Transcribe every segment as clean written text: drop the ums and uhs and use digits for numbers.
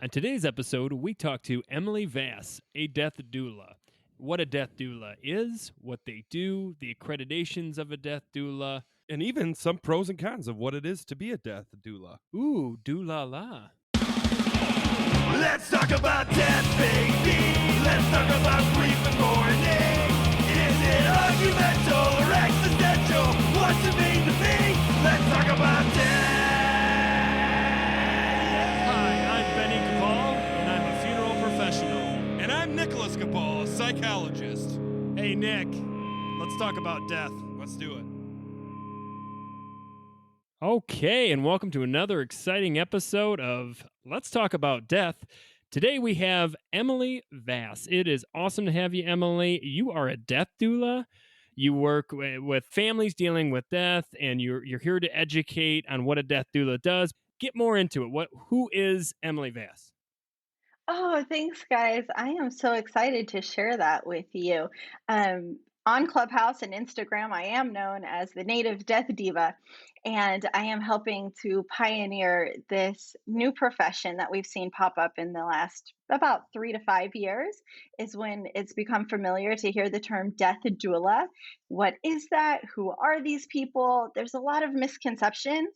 On today's episode, we talk to Emily Vass, a death doula. What a death doula is, what they do, the accreditations of a death doula, and even some pros and cons of what it is to be a death doula. Ooh, doula-la. Let's talk about death, baby. Let's talk about grief and mourning. Is it argumental or existential? What's it mean to me? Let's talk about death. And I'm Nicholas Capal, a psychologist. Hey, Nick, let's talk about death. Let's do it. Okay, and welcome to another exciting episode of Let's Talk About Death. Today we have Emily Vass. It is awesome to have you, Emily. You are a death doula. You work with families dealing with death, and you're here to educate on what a death doula does. Get more into it. Who is Emily Vass? Oh, thanks, guys. I am so excited to share that with you. On Clubhouse and Instagram, I am known as the Native Death Diva, and I am helping to pioneer this new profession that we've seen pop up in the last about 3 to 5 years, is when it's become familiar to hear the term death doula. What is that? Who are these people? There's a lot of misconceptions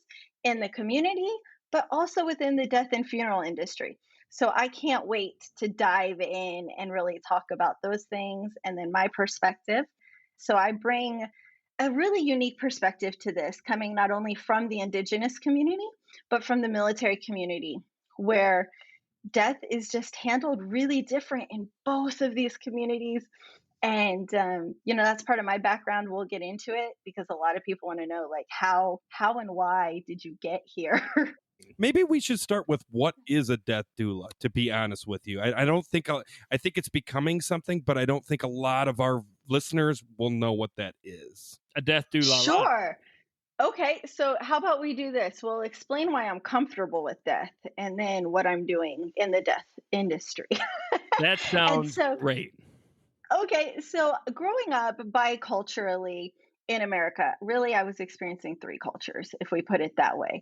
in the community, but also within the death and funeral industry. So I can't wait to dive in and really talk about those things and then my perspective. So I bring a really unique perspective to this, coming not only from the Indigenous community, but from the military community, where death is just handled really different in both of these communities. And, that's part of my background. We'll get into it because a lot of people want to know, like, how and why did you get here? Maybe we should start with what is a death doula, to be honest with you. I think it's becoming something, but I don't think a lot of our listeners will know what that is. A death doula. Sure. Okay, so how about we do this? We'll explain why I'm comfortable with death and then what I'm doing in the death industry. That sounds great. Okay, so growing up biculturally in America, really I was experiencing 3 cultures, if we put it that way.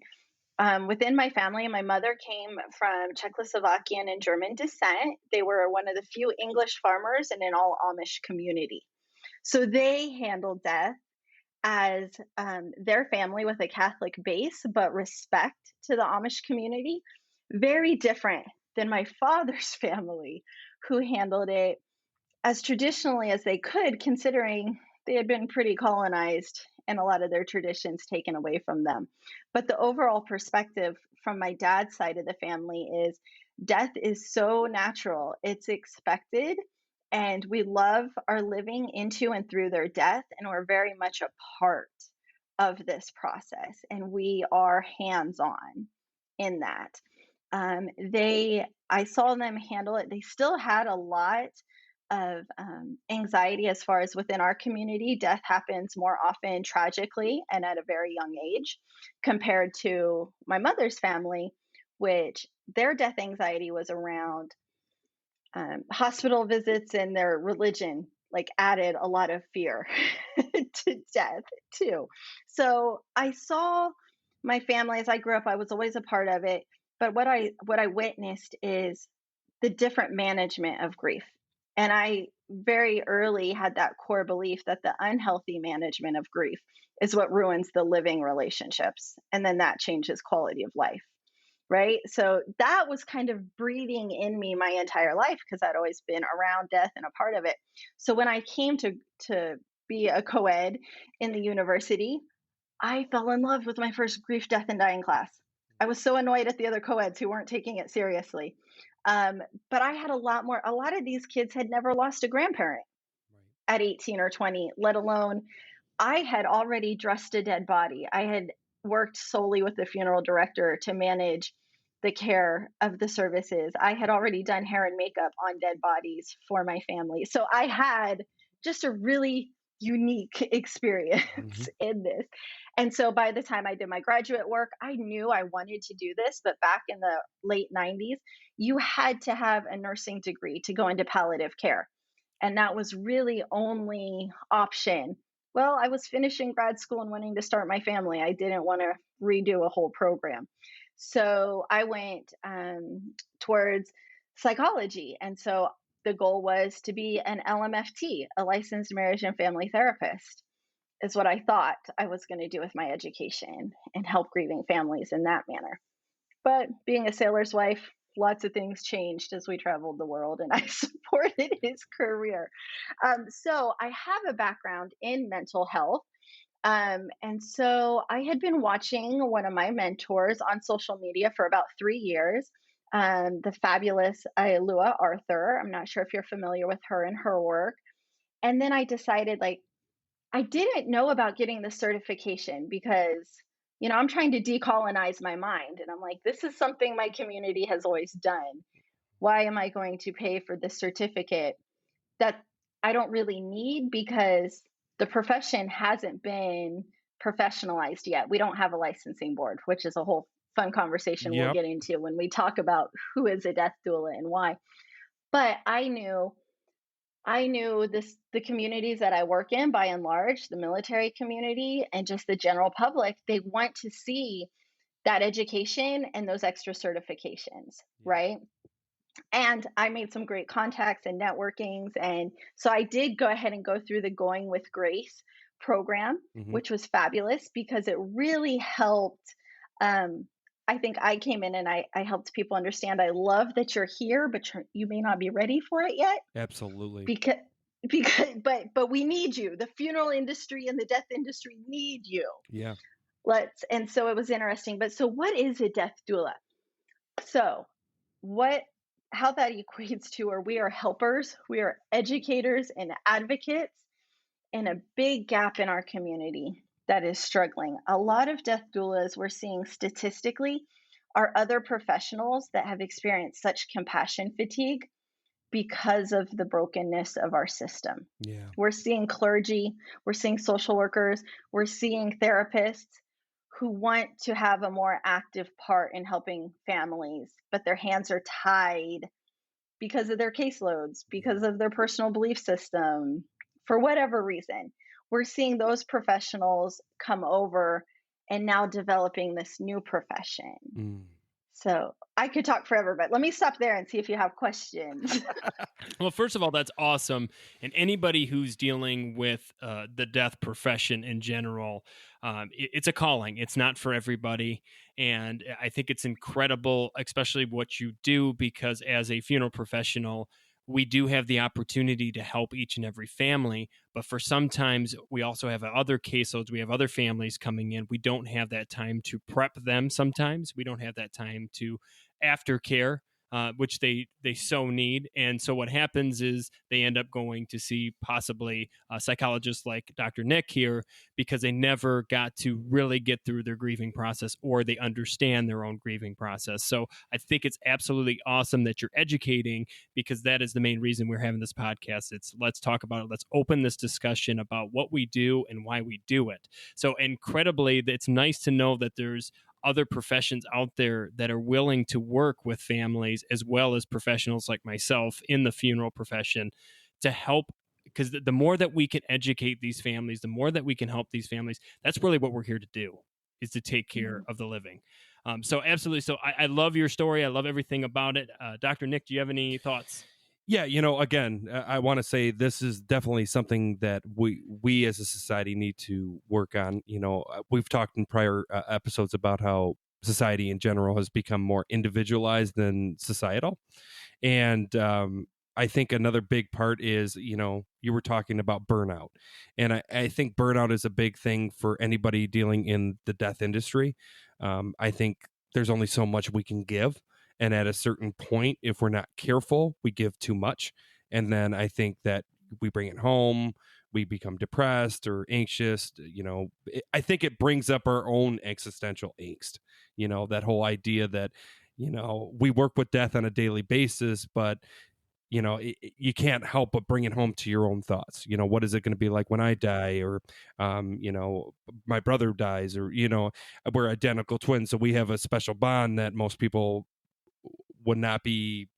Within my family, my mother came from Czechoslovakian and German descent. They were one of the few English farmers in an all Amish community. So they handled death as their family with a Catholic base, but respect to the Amish community. Very different than my father's family, who handled it as traditionally as they could, considering they had been pretty colonized and a lot of their traditions taken away from them. But the overall perspective from my dad's side of the family is death is so natural. It's expected, and we love our living into and through their death, and we're very much a part of this process, and we are hands-on in that. I saw them handle it. They still had a lot of anxiety as far as within our community. Death happens more often tragically and at a very young age compared to my mother's family, which their death anxiety was around hospital visits, and their religion added a lot of fear to death too. So I saw my family as I grew up. I was always a part of it, but what I witnessed is the different management of grief. And I very early had that core belief that the unhealthy management of grief is what ruins the living relationships. And then that changes quality of life, right? So that was kind of breeding in me my entire life because I'd always been around death and a part of it. So when I came to be a co-ed in the university, I fell in love with my first grief, death, and dying class. I was so annoyed at the other co-eds who weren't taking it seriously. But I had a lot of these kids had never lost a grandparent at 18 or 20, let alone I had already dressed a dead body. I had worked solely with the funeral director to manage the care of the services. I had already done hair and makeup on dead bodies for my family. So I had just a really unique experience in this. And so by the time I did my graduate work, I knew I wanted to do this. But back in the late 90s, you had to have a nursing degree to go into palliative care. And that was really only option. Well, I was finishing grad school and wanting to start my family. I didn't want to redo a whole program. So I went towards psychology. And so the goal was to be an LMFT, a licensed marriage and family therapist, is what I thought I was going to do with my education and help grieving families in that manner. But being a sailor's wife, lots of things changed as we traveled the world, and I supported his career. So I have a background in mental health. And so I had been watching one of my mentors on social media for about 3 years, the fabulous Lua Arthur. I'm not sure if you're familiar with her and her work. And then I decided, like, I didn't know about getting the certification because, I'm trying to decolonize my mind. And I'm like, this is something my community has always done. Why am I going to pay for this certificate that I don't really need because the profession hasn't been professionalized yet? We don't have a licensing board, which is a whole fun conversation we'll Yep. get into when we talk about who is a death doula and why. But I knew the communities that I work in, by and large, the military community and just the general public, they want to see that education and those extra certifications, right? And I made some great contacts and networkings. And so I did go ahead and go through the Going with Grace program, Mhm. which was fabulous because it really helped. I think I came in and I helped people understand, I love that you're here, but you may not be ready for it yet Absolutely. because but we need you. The funeral industry and the death industry need you. Yeah. And so it was interesting. But so what is a death doula? So what how that equates to are we are helpers, we are educators and advocates in a big gap in our community that is struggling. A lot of death doulas we're seeing statistically are other professionals that have experienced such compassion fatigue because of the brokenness of our system. Yeah. We're seeing clergy, we're seeing social workers, we're seeing therapists who want to have a more active part in helping families, but their hands are tied because of their caseloads, because of their personal belief system, for whatever reason. We're seeing those professionals come over and now developing this new profession. Mm. So I could talk forever, but let me stop there and see if you have questions. Well, first of all, that's awesome. And anybody who's dealing with the death profession in general, it's a calling. It's not for everybody. And I think it's incredible, especially what you do, because as a funeral professional, we do have the opportunity to help each and every family. But for sometimes we also have other caseloads. We have other families coming in. We don't have that time to prep them sometimes. We don't have that time to aftercare, which they so need. And so what happens is they end up going to see possibly a psychologist like Dr. Nick here because they never got to really get through their grieving process or they understand their own grieving process. So I think it's absolutely awesome that you're educating because that is the main reason we're having this podcast. It's let's talk about it. Let's open this discussion about what we do and why we do it. So incredibly, it's nice to know that there's other professions out there that are willing to work with families as well as professionals like myself in the funeral profession to help, because the more that we can educate these families, the more that we can help these families, that's really what we're here to do, is to take care of the living. So absolutely. So I love your story. I love everything about it. Dr. Nick, do you have any thoughts? Yeah, again, I want to say this is definitely something that we as a society need to work on. We've talked in prior episodes about how society in general has become more individualized than societal. And I think another big part is, you were talking about burnout. And I think burnout is a big thing for anybody dealing in the death industry. I think there's only so much we can give. And at a certain point, if we're not careful, we give too much. And then I think that we bring it home, we become depressed or anxious. I think it brings up our own existential angst. That whole idea that, we work with death on a daily basis, but you can't help but bring it home to your own thoughts. What is it going to be like when I die, or my brother dies, or we're identical twins, so we have a special bond that most people would not be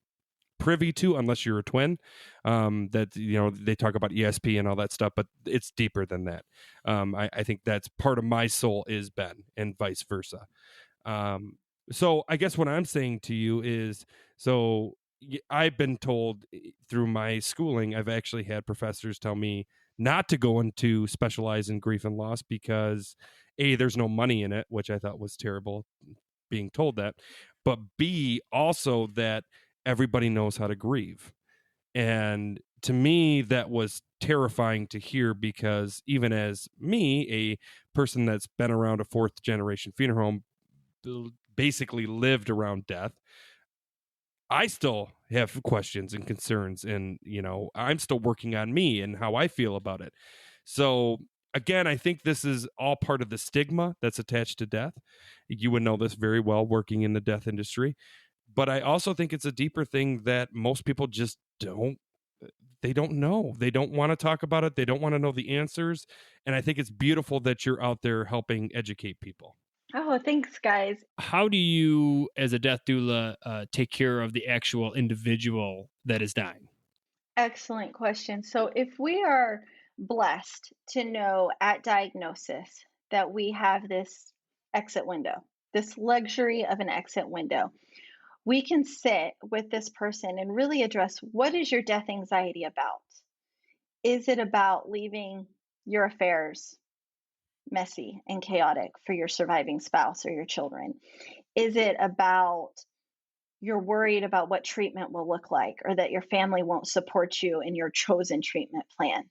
privy to unless you're a twin. That they talk about ESP and all that stuff, but it's deeper than that. I think that's part of my soul is Ben, and vice versa. So I guess what I'm saying to you is, I've been told through my schooling, I've actually had professors tell me not to go into specialize in grief and loss because A, there's no money in it, which I thought was terrible being told that, but B, also that everybody knows how to grieve. And to me, that was terrifying to hear because even as me, a person that's been around a fourth generation funeral home, basically lived around death, I still have questions and concerns, and I'm still working on me and how I feel about it. So again, I think this is all part of the stigma that's attached to death. You would know this very well working in the death industry, but I also think it's a deeper thing that most people just don't know. They don't want to talk about it. They don't want to know the answers. And I think it's beautiful that you're out there helping educate people. Oh, thanks, guys. How do you, as a death doula, take care of the actual individual that is dying? Excellent question. So, if we are blessed to know at diagnosis that we have this exit window, this luxury of an exit window, we can sit with this person and really address, what is your death anxiety about? Is it about leaving your affairs messy and chaotic for your surviving spouse or your children? Is it about you're worried about what treatment will look like, or that your family won't support you in your chosen treatment plan?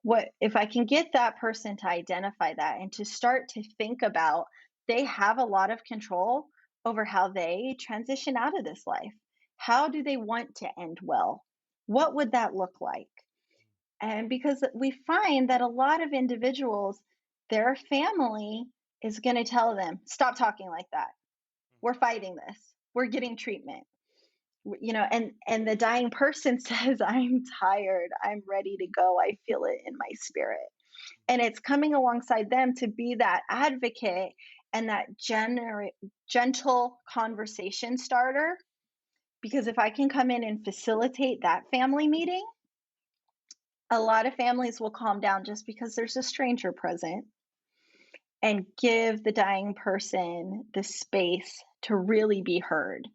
What if I can get that person to identify that and to start to think about, they have a lot of control over how they transition out of this life. How do they want to end well? What would that look like? And because we find that a lot of individuals, their family is going to tell them, stop talking like that. We're fighting this. We're getting treatment. And the dying person says, I'm tired. I'm ready to go. I feel it in my spirit. And it's coming alongside them to be that advocate and that gentle conversation starter. Because if I can come in and facilitate that family meeting, a lot of families will calm down just because there's a stranger present, and give the dying person the space to really be heard.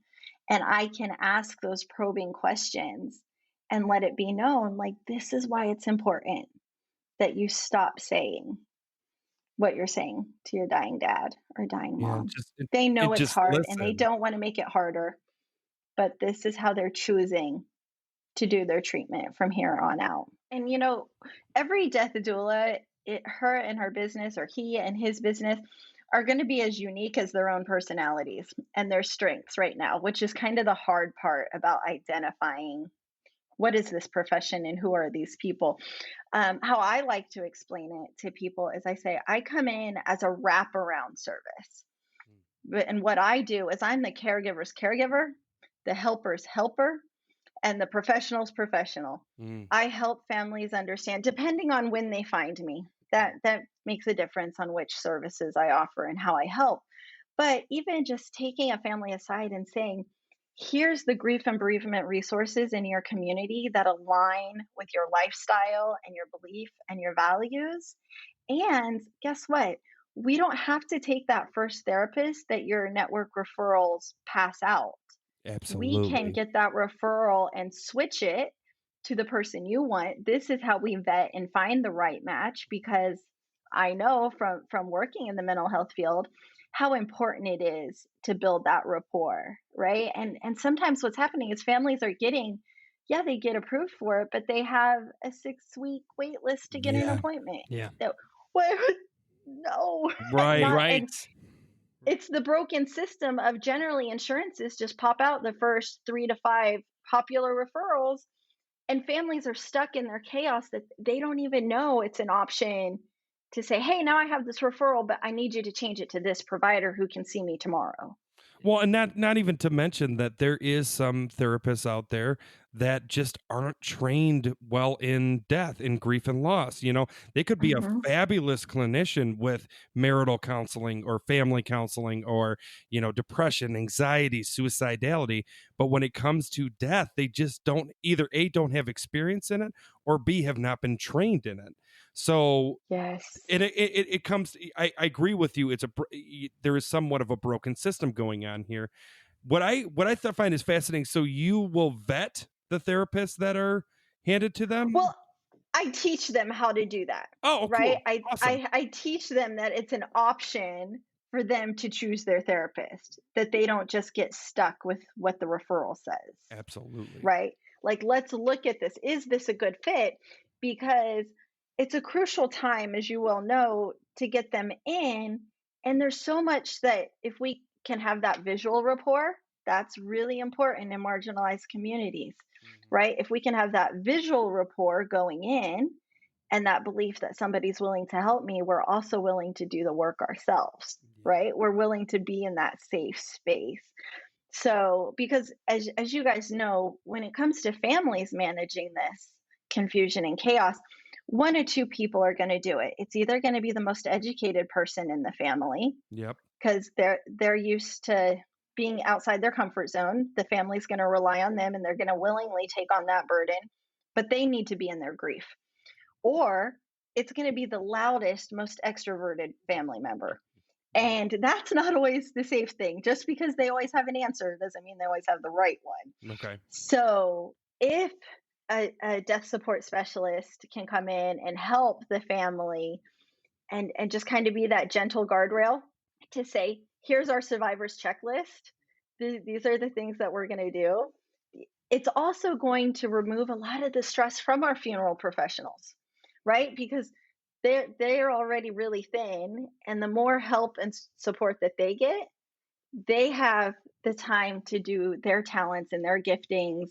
And I can ask those probing questions and let it be known, like, this is why it's important that you stop saying what you're saying to your dying dad or dying mom. They know it's hard and they don't want to make it harder, but this is how they're choosing to do their treatment from here on out. And every death doula, her and her business, or he and his business, are going to be as unique as their own personalities and their strengths right now, which is kind of the hard part about identifying what is this profession and who are these people. How I like to explain it to people is I say, I come in as a wraparound service. And what I do is I'm the caregiver's caregiver, the helper's helper, and the professional's professional. I help families understand, depending on when they find me. That makes a difference on which services I offer and how I help. But even just taking a family aside and saying, here's the grief and bereavement resources in your community that align with your lifestyle and your belief and your values. And guess what? We don't have to take that first therapist that your network referrals pass out. Absolutely. We can get that referral and switch it to the person you want. This is how we vet and find the right match, because I know from working in the mental health field how important it is to build that rapport, right? And sometimes what's happening is families are getting, they get approved for it, but they have a 6-week wait list to get an appointment. Yeah. No. Right. And it's the broken system of, generally, insurances just pop out the first 3 to 5 popular referrals, and families are stuck in their chaos that they don't even know it's an option to say, hey, now I have this referral, but I need you to change it to this provider who can see me tomorrow. Well, and not even to mention that there is some therapists out there that just aren't trained well in death, in grief and loss. You know, they could be a Mhm. fabulous clinician with marital counseling or family counseling or, you know, depression, anxiety, suicidality. But when it comes to death, they just don't either A, don't have experience in it, or B, have not been trained in it. So Yes. and it comes, I agree with you, there is somewhat of a broken system going on here. What I find is fascinating, so you will vet the therapists that are handed to them? Well, I teach them how to do that, Oh, right? cool. I Awesome. I I teach them that it's an option for them to choose their therapist, that they don't just get stuck with what the referral says, Absolutely. right? Like, let's look at this. Is this a good fit? Because it's a crucial time, as you well know, to get them in. And there's so much that if we can have that visual rapport, that's really important in marginalized communities, right? If we can have that visual rapport going in and that belief that somebody's willing to help me, we're also willing to do the work ourselves, Yeah. right? We're willing to be in that safe space. So, because as you guys know, when it comes to families managing this confusion and chaos, one or two people are going to do it. It's either going to be the most educated person in the family Yep. because they're used to being outside their comfort zone. The family's going to rely on them and they're going to willingly take on that burden, but they need to be in their grief. Or it's going to be the loudest, most extroverted family member. And that's not always the safe thing. Just because they always have an answer doesn't mean they always have the right one. Okay. So if a death support specialist can come in and help the family and just kind of be that gentle guardrail to say, here's our survivors checklist. These are the things that we're going to do. It's also going to remove a lot of the stress from our funeral professionals, right? Because they're already really thin, and the more help and support that they have the time to do their talents and their giftings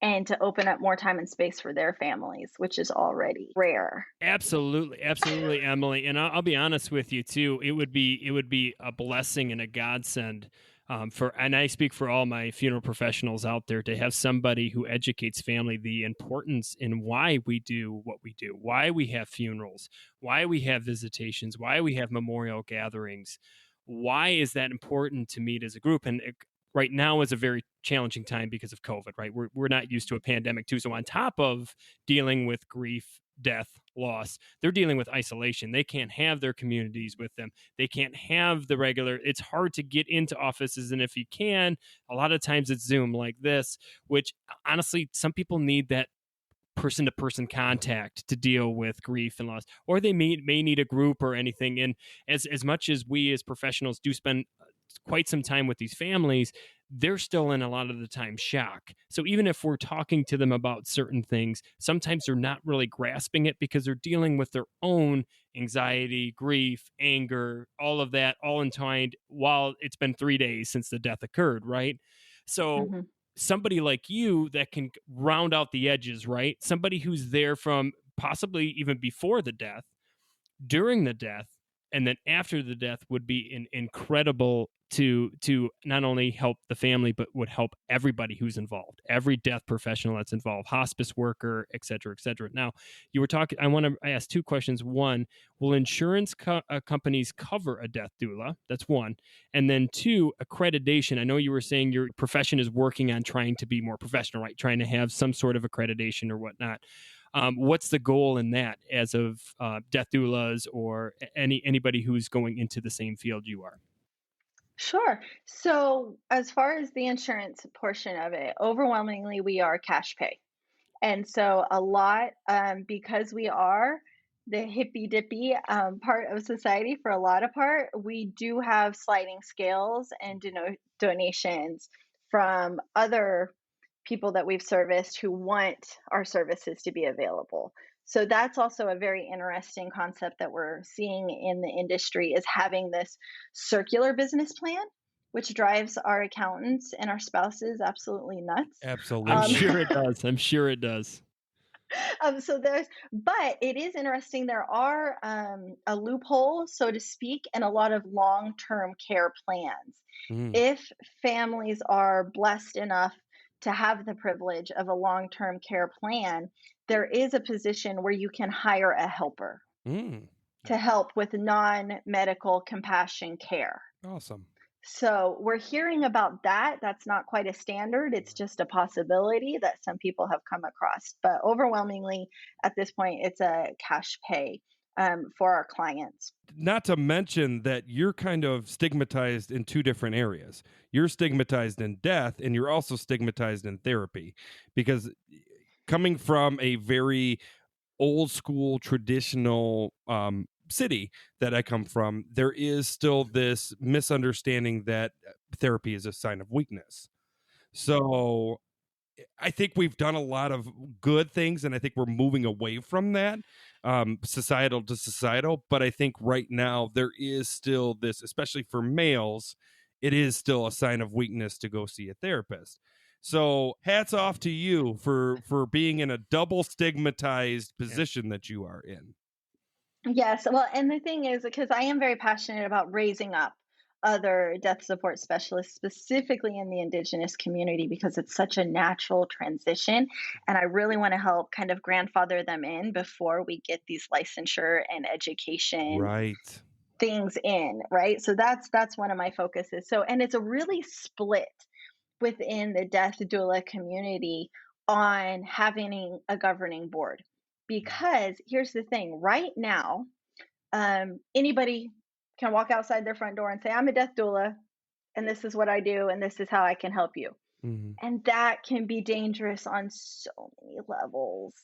and to open up more time and space for their families, which is already rare. Absolutely, absolutely, Emily. And I'll be honest with you too. It would be a blessing and a godsend and I speak for all my funeral professionals out there to have somebody who educates family the importance in why we do what we do, why we have funerals, why we have visitations, why we have memorial gatherings. Why is that important to meet as a group? And right now is a very challenging time because of COVID. Right, we're not used to a pandemic too. So on top of dealing with grief, death, loss, they're dealing with isolation. They can't have their communities with them. They can't have the regular. It's hard to get into offices, and if you can, a lot of times it's Zoom like this, which honestly some people need that person to person contact to deal with grief and loss, or they may need a group or anything. And as much as we as professionals do spend quite some time with these families, they're still in a lot of the time shock. So even if we're talking to them about certain things, sometimes they're not really grasping it because they're dealing with their own anxiety, grief, anger, all of that, all entwined while it's been 3 days since the death occurred, right? So Mhm. somebody like you that can round out the edges, right? Somebody who's there from possibly even before the death, during the death, and then after the death would be incredible to not only help the family but would help everybody who's involved, every death professional that's involved, hospice worker, et cetera, et cetera. Now, you were talking, I want to ask two questions. One, will insurance companies cover a death doula? That's one. And then two, accreditation. I know you were saying your profession is working on trying to be more professional, right? Trying to have some sort of accreditation or whatnot. What's the goal in that as of death doulas or anybody who's going into the same field you are? Sure. So, as far as the insurance portion of it, overwhelmingly we are cash pay. And so, a lot, because we are the hippy dippy part of society for a lot of part, we do have sliding scales and donations from other people that we've serviced who want our services to be available. So that's also a very interesting concept that we're seeing in the industry is having this circular business plan, which drives our accountants and our spouses absolutely nuts. I'm Um, Absolutely. sure it does. I'm sure it does. so there's, but it is interesting. There are a loophole, so to speak, and a lot of long term care plans. Mm. If families are blessed enough to have the privilege of a long-term care plan, there is a position where you can hire a helper Mm, to help with non-medical compassion care. awesome. So we're hearing about that. That's not quite a standard. It's just a possibility that some people have come across. But overwhelmingly, at this point, it's a cash pay for our clients. Not to mention that you're kind of stigmatized in two different areas. You're stigmatized in death, and you're also stigmatized in therapy, because coming from a very old school traditional city that I come from, there is still this misunderstanding that therapy is a sign of weakness. So I think we've done a lot of good things, and I think we're moving away from that, societal to societal. But I think right now there is still this, especially for males, it is still a sign of weakness to go see a therapist. So hats off to you for being in a double stigmatized position that you are in. Yes. Well, and the thing is, because I am very passionate about raising up other death support specialists, specifically in the Indigenous community, because it's such a natural transition. And I really want to help kind of grandfather them in before we get these licensure and education Right. things in, right? So that's one of my focuses. So, and it's a really split within the death doula community on having a governing board. Because here's the thing, right now, anybody can walk outside their front door and say, I'm a death doula, and this is what I do, and this is how I can help you. Mm-hmm. And that can be dangerous on so many levels,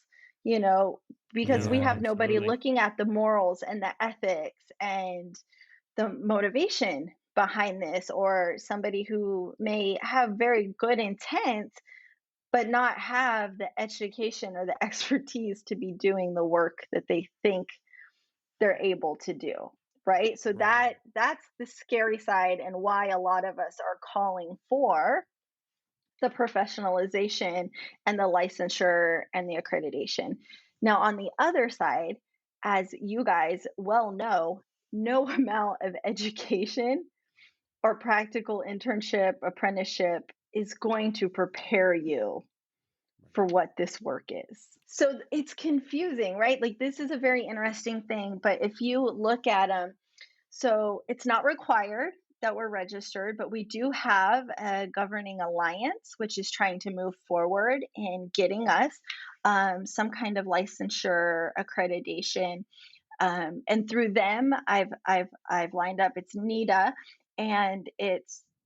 you know, because we Yeah, have nobody absolutely. looking at the morals and the ethics and the motivation behind this, or somebody who may have very good intent but not have the education or the expertise to be doing the work that they think they're able to do, right? So that's the scary side, and why a lot of us are calling for the professionalization and the licensure and the accreditation. Now, on the other side, as you guys well know, no amount of education or practical internship, apprenticeship is going to prepare you for what this work is. So it's confusing, right? Like, this is a very interesting thing, but if you look at them, so it's not required that we're registered, but we do have a governing alliance, which is trying to move forward in getting us some kind of licensure accreditation. And through them, I've lined up. It's NEDA, and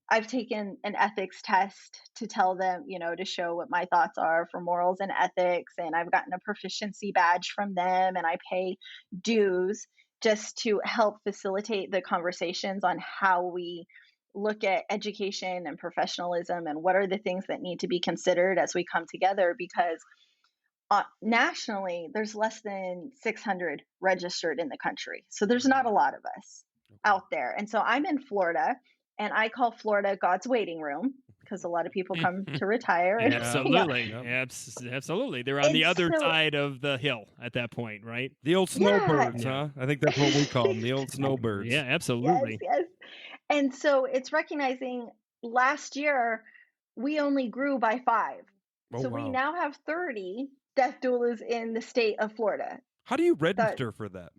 I've taken an ethics test to tell them, you know, to show what my thoughts are for morals and ethics. And I've gotten a proficiency badge from them, and I pay dues just to help facilitate the conversations on how we look at education and professionalism and what are the things that need to be considered as we come together. Because nationally, there's less than 600 registered in the country. So there's not a lot of us out there. And so I'm in Florida, and I call Florida God's waiting room, because a lot of people come to retire and hang out. Absolutely. Yep. Absolutely. They're on the And other so, side of the hill at that point, right? The old yeah, snowbirds, Yeah. huh? I think that's what we call them, the old Yeah, snowbirds. yes, absolutely. yes. And so it's recognizing last year we only grew by 5. Oh, So we wow. now have 30 death doulas in the state of Florida. How do you That register for that?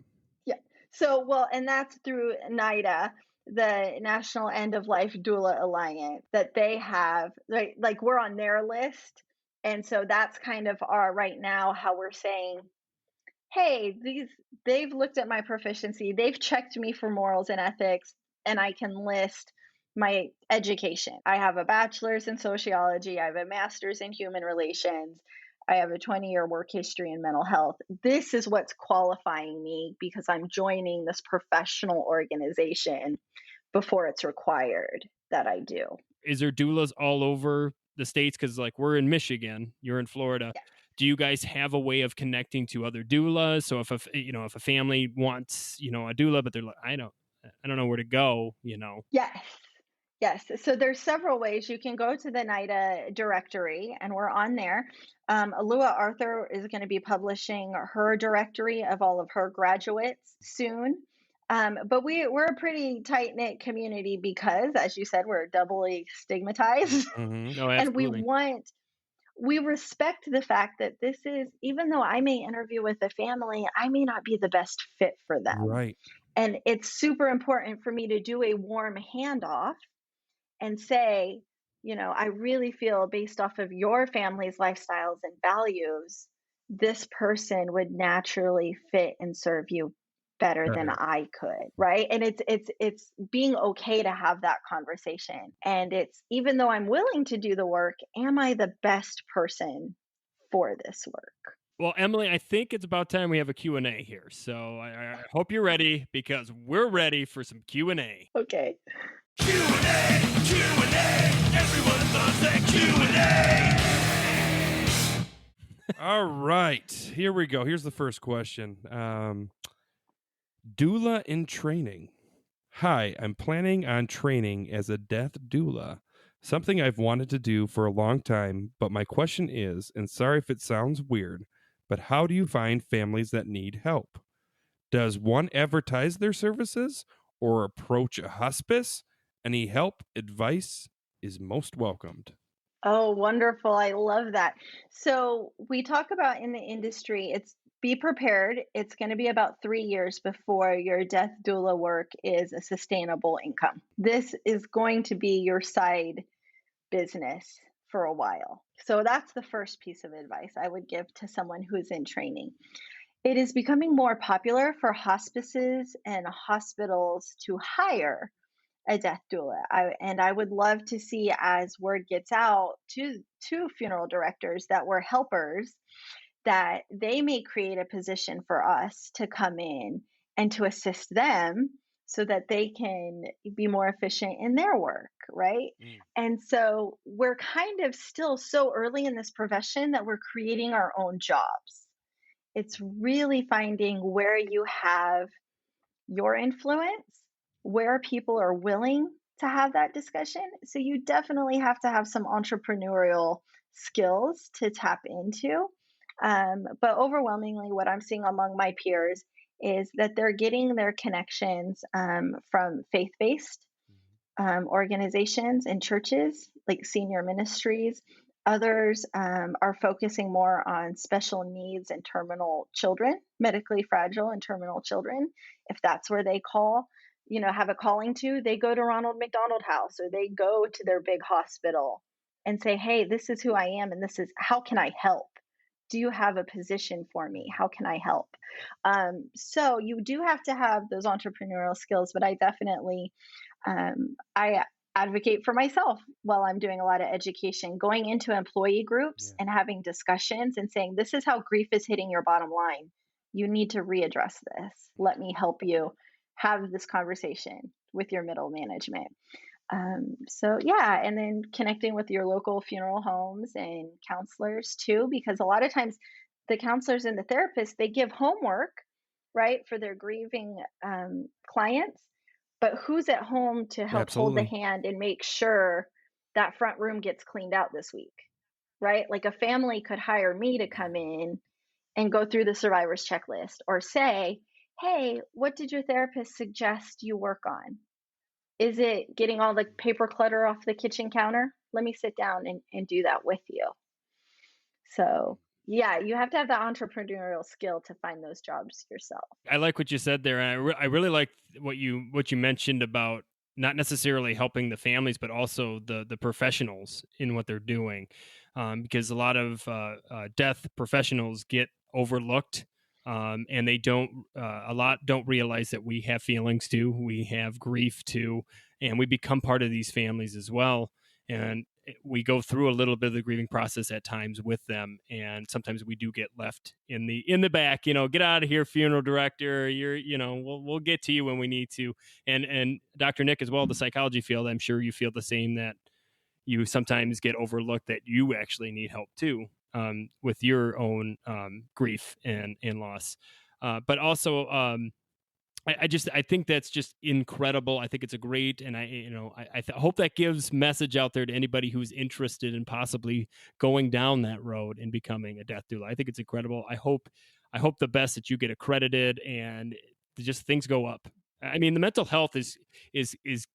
Yeah. So, well, and that's through NIDA, the National End of Life Doula Alliance, that they have, like we're on their list. And so that's kind of our right now how we're saying, hey, they've looked at my proficiency, they've checked me for morals and ethics, and I can list my education. I have a bachelor's in sociology, I have a master's in human relations, I have a 20-year work history in mental health. This is what's qualifying me because I'm joining this professional organization before it's required that I do. Is there doulas all over the states? Because like we're in Michigan, you're in Florida. Yeah. Do you guys have a way of connecting to other doulas? So if if a family wants a doula, but they're like, I don't know where to go, Yes. Yes. So there's several ways. You can go to the NIDA directory, and we're on there. Alua Arthur is going to be publishing her directory of all of her graduates soon. But we're a pretty tight knit community because, as you said, we're doubly stigmatized, Mm-hmm. No, and we absolutely. want we respect the fact that this is, even though I may interview with a family, I may not be the best fit for them. Right. And it's super important for me to do a warm handoff and say, I really feel based off of your family's lifestyles and values, this person would naturally fit and serve you better than Better. I could, right? And it's being okay to have that conversation. And it's, even though I'm willing to do the work, am I the best person for this work? Well, Emily, I think it's about time we have a Q&A here. So I hope you're ready, because we're ready for some Q&A. Okay. Q&A, Q&A, everyone loves that Q&A. All right, here we go. Here's the first question. Doula in training. Hi, I'm planning on training as a death doula, something I've wanted to do for a long time, but my question is, and sorry if it sounds weird, but how do you find families that need help? Does one advertise their services or approach a hospice? Any help, advice is most welcomed. Oh, wonderful. I love that. So we talk about in the industry, it's be prepared. It's going to be about 3 years before your death doula work is a sustainable income. This is going to be your side business for a while. So that's the first piece of advice I would give to someone who's in training. It is becoming more popular for hospices and hospitals to hire a death doula. I would love to see, as word gets out to funeral directors that we're helpers, that they may create a position for us to come in and to assist them so that they can be more efficient in their work, right? And so we're kind of still so early in this profession that we're creating our own jobs. It's really finding where you have your influence, where people are willing to have that discussion. So you definitely have to have some entrepreneurial skills to tap into. But overwhelmingly, what I'm seeing among my peers is that they're getting their connections from faith based organizations and churches, like senior ministries. Others are focusing more on special needs and terminal children, medically fragile and terminal children. If that's where they have a calling to, they go to Ronald McDonald House, or they go to their big hospital and say, hey, this is who I am, and this is how can I help? Do you have a position for me? How can I help? So you do have to have those entrepreneurial skills, but I definitely I advocate for myself while I'm doing a lot of education, going into employee groups and having discussions and saying, this is how grief is hitting your bottom line. You need to readdress this. Let me help you have this conversation with your middle management. And then connecting with your local funeral homes and counselors too, because a lot of times the counselors and the therapists, they give homework, right, for their grieving clients, but who's at home to help hold the hand and make sure that front room gets cleaned out this week, right? Like a family could hire me to come in and go through the survivor's checklist, or say, hey, what did your therapist suggest you work on? Is it getting all the paper clutter off the kitchen counter? Let me sit down and do that with you. So yeah, you have to have the entrepreneurial skill to find those jobs yourself. I like what you said there, and I really like what you mentioned about not necessarily helping the families, but also the professionals in what they're doing, because a lot of death professionals get overlooked, and they don't realize that we have feelings too, we have grief too, and we become part of these families as well. And we go through a little bit of the grieving process at times with them, and sometimes we do get left in the back. Get out of here, funeral director. We'll get to you when we need to. And Dr. Nick as well, the psychology field. I'm sure you feel the same, that you sometimes get overlooked, that you actually need help too, with your own grief and loss. But also, I think that's just incredible. I think it's a great, and I hope that gives message out there to anybody who's interested in possibly going down that road and becoming a death doula. I think it's incredible. I hope the best, that you get accredited and just things go up I mean, the mental health it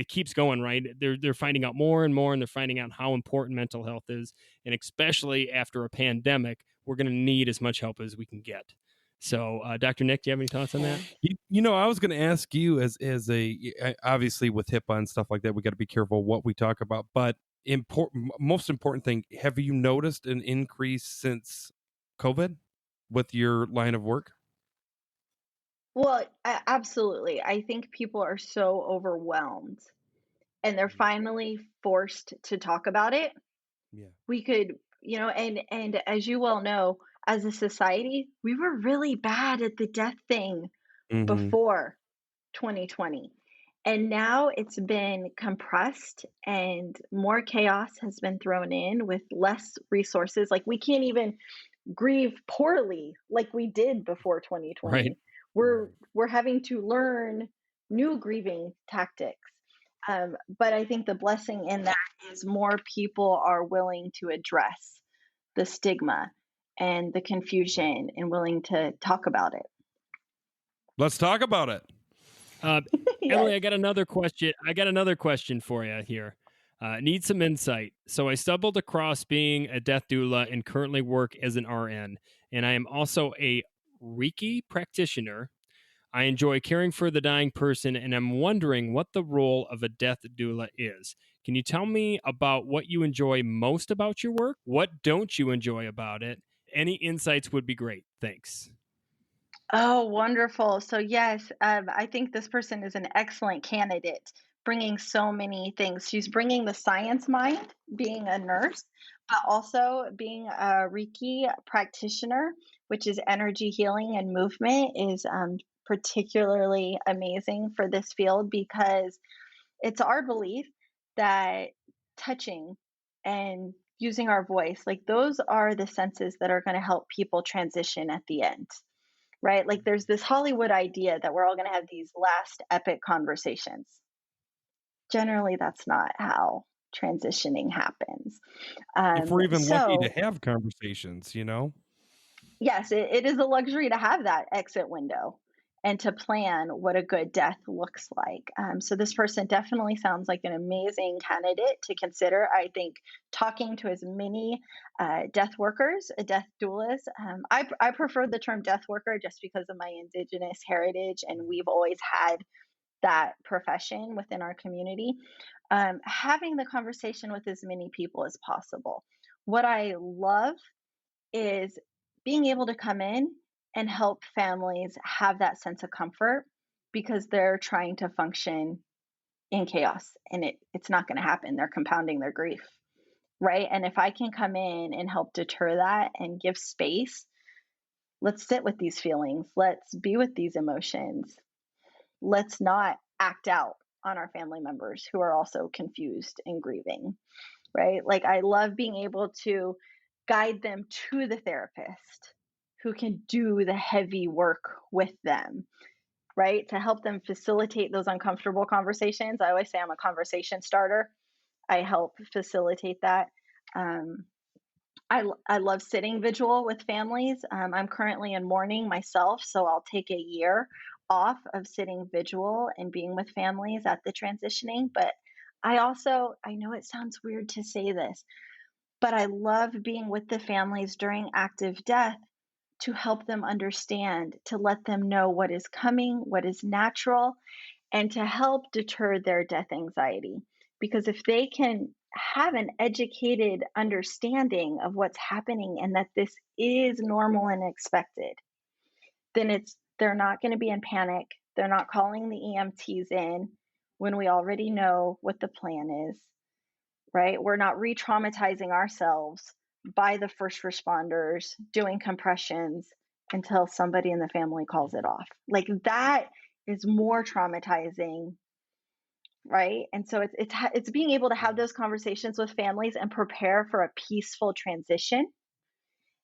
keeps going, right? They're finding out more and more, and they're finding out how important mental health is, and especially after a pandemic, we're going to need as much help as we can get. So, Dr. Nick, do you have any thoughts on that? I was going to ask you obviously with HIPAA and stuff like that, we got to be careful what we talk about. But most important thing, have you noticed an increase since COVID with your line of work? Well, absolutely. I think people are so overwhelmed and they're finally forced to talk about it. Yeah. We could, and as you well know, as a society, we were really bad at the death thing before 2020. And now it's been compressed and more chaos has been thrown in with less resources. Like we can't even grieve poorly like we did before 2020. Right. We're having to learn new grieving tactics. But I think the blessing in that is more people are willing to address the stigma and the confusion and willing to talk about it. Let's talk about it. Emily, I got another question for you here. Need some insight. So I stumbled across being a death doula and currently work as an RN, and I am also a Reiki practitioner. I enjoy caring for the dying person, and I'm wondering what the role of a death doula is. Can you tell me about what you enjoy most about your work? What don't you enjoy about it? Any insights would be great. Thanks. Oh, wonderful. So, yes, I think this person is an excellent candidate, bringing so many things. She's bringing the science mind, being a nurse, but also being a Reiki practitioner, which is energy healing and movement, is particularly amazing for this field because it's our belief that touching and using our voice, like those are the senses that are going to help people transition at the end, right? Like there's this Hollywood idea that we're all going to have these last epic conversations. Generally, that's not how transitioning happens. If we're even lucky So, to have conversations, yes, it is a luxury to have that exit window and to plan what a good death looks like. So, this person definitely sounds like an amazing candidate to consider. I think talking to as many death workers, death doulas, I prefer the term death worker just because of my Indigenous heritage, and we've always had that profession within our community. Having the conversation with as many people as possible. What I love is being able to come in and help families have that sense of comfort because they're trying to function in chaos and it's not going to happen. They're compounding their grief, right? And if I can come in and help deter that and give space, let's sit with these feelings, let's be with these emotions, let's not act out on our family members who are also confused and grieving, right? Like I love being able to guide them to the therapist who can do the heavy work with them, right? To help them facilitate those uncomfortable conversations. I always say I'm a conversation starter. I help facilitate that. I love sitting vigil with families. I'm currently in mourning myself, so I'll take a year off of sitting vigil and being with families at the transitioning. But I know it sounds weird to say this, but I love being with the families during active death to help them understand, to let them know what is coming, what is natural, and to help deter their death anxiety. Because if they can have an educated understanding of what's happening and that this is normal and expected, then they're not going to be in panic. They're not calling the EMTs in when we already know what the plan is, right? We're not re-traumatizing ourselves by the first responders doing compressions until somebody in the family calls it off. Like that is more traumatizing, right? And so it's being able to have those conversations with families and prepare for a peaceful transition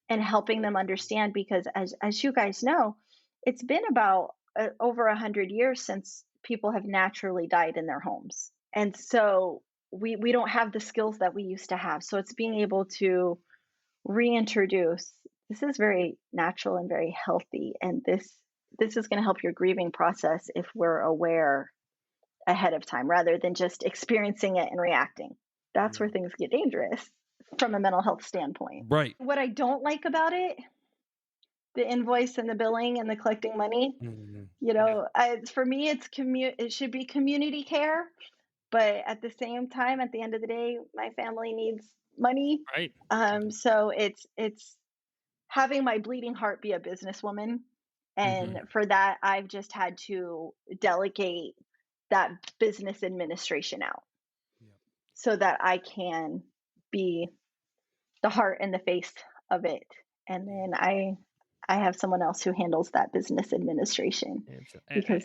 and helping them understand, because as you guys know, it's been about over 100 years since people have naturally died in their homes. And so we don't have the skills that we used to have. So it's being able to reintroduce, this is very natural and very healthy, and this is going to help your grieving process if we're aware ahead of time rather than just experiencing it and reacting. That's where things get dangerous from a mental health standpoint. Right. What I don't like about it, the invoice and the billing and the collecting money, for me, it should be community care. But at the same time, at the end of the day, my family needs money. Right. So it's having my bleeding heart be a businesswoman. And for that, I've just had to delegate that business administration out so that I can be the heart and the face of it. And then I have someone else who handles that business administration because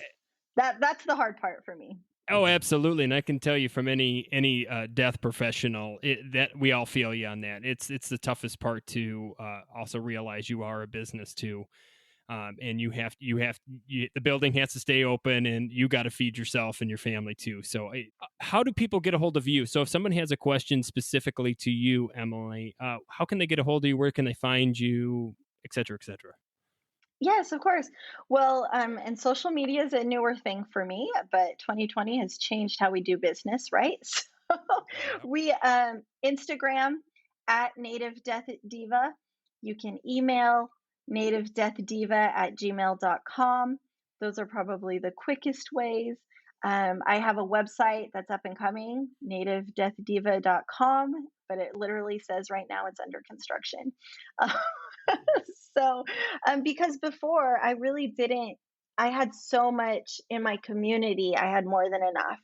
that's the hard part for me. Oh, absolutely, and I can tell you from any death professional that we all feel you on that. It's the toughest part to also realize you are a business too, and the building has to stay open, and you got to feed yourself and your family too. So, how do people get a hold of you? So, if someone has a question specifically to you, Emily, how can they get a hold of you? Where can they find you, et cetera, et cetera? Yes, of course. Well, and social media is a newer thing for me, but 2020 has changed how we do business, right? So we Instagram at Native Death Diva. You can email nativedeathdiva@gmail.com. Those are probably the quickest ways. I have a website that's up and coming, nativedeathdiva.com, but it literally says right now it's under construction. So, because before I really didn't, I had so much in my community, I had more than enough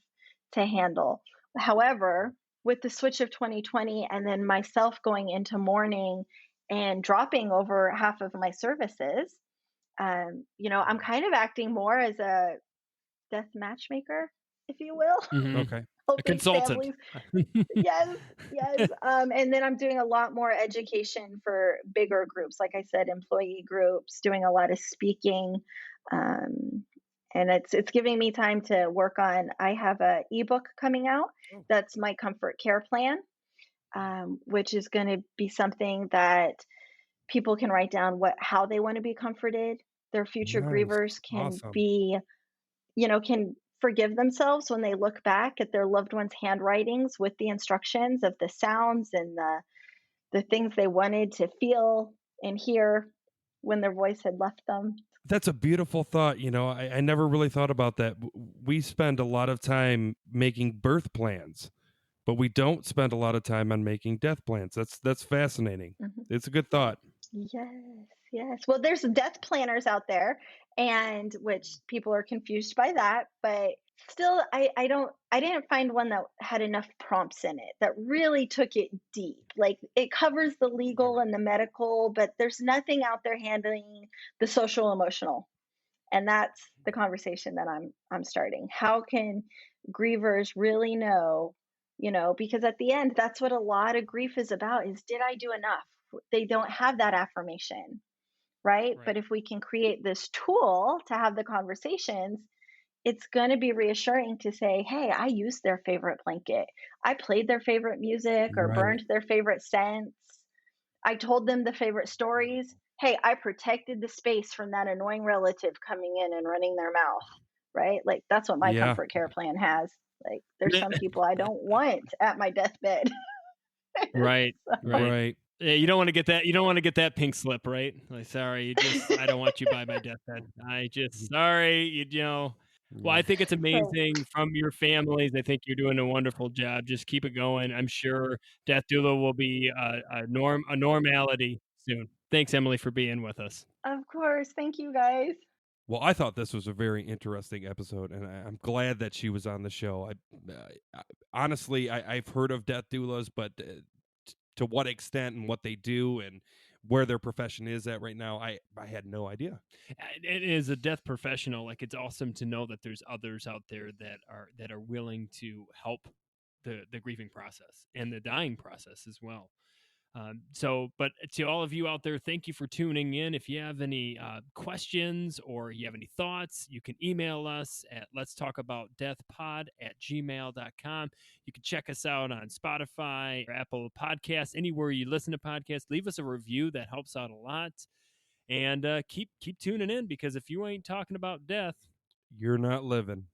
to handle. However, with the switch of 2020 and then myself going into mourning and dropping over half of my services, I'm kind of acting more as a death matchmaker, if you will. Okay. A consultant. Yes. And then I'm doing a lot more education for bigger groups, like I said, employee groups, doing a lot of speaking, and it's giving me time to work on. I have a ebook coming out. That's my comfort care plan, which is going to be something that people can write down how they want to be comforted. Their future grievers can can forgive themselves when they look back at their loved ones' handwritings with the instructions of the sounds and the things they wanted to feel and hear when their voice had left them. That's a beautiful thought. I never really thought about that. We spend a lot of time making birth plans, but we don't spend a lot of time on making death plans. That's fascinating. It's a good thought. Yes. Well, there's death planners out there, and which people are confused by that, but still, I didn't find one that had enough prompts in it that really took it deep. Like, it covers the legal and the medical, but there's nothing out there handling the social emotional. And that's the conversation that I'm starting. How can grievers really know, because at the end, that's what a lot of grief is about, is did I do enough? They don't have that affirmation, right? But if we can create this tool to have the conversations, it's going to be reassuring to say, hey, I used their favorite blanket. I played their favorite music or burned their favorite scents. I told them the favorite stories. Hey, I protected the space from that annoying relative coming in and running their mouth, right? Like, that's what my comfort care plan has. Like, there's some people I don't want at my deathbed. Right. Yeah, you don't want to get that. You don't want to get that pink slip, right? Like, sorry, I don't want you by my deathbed. Sorry, Well, I think it's amazing from your families. I think you're doing a wonderful job. Just keep it going. I'm sure Death Doula will be a normality soon. Thanks, Emily, for being with us. Of course. Thank you, guys. Well, I thought this was a very interesting episode, and I'm glad that she was on the show. Honestly, I've heard of death doulas, but to what extent and what they do and where their profession is at right now, I had no idea. It is a death professional. Like, it's awesome to know that there's others out there that are willing to help the grieving process and the dying process as well. But to all of you out there, thank you for tuning in. If you have any questions or you have any thoughts, you can email us at letstalkaboutdeathpod@gmail.com. You can check us out on Spotify or Apple Podcasts, anywhere you listen to podcasts. Leave us a review. That helps out a lot. And keep tuning in, because if you ain't talking about death, You're not living.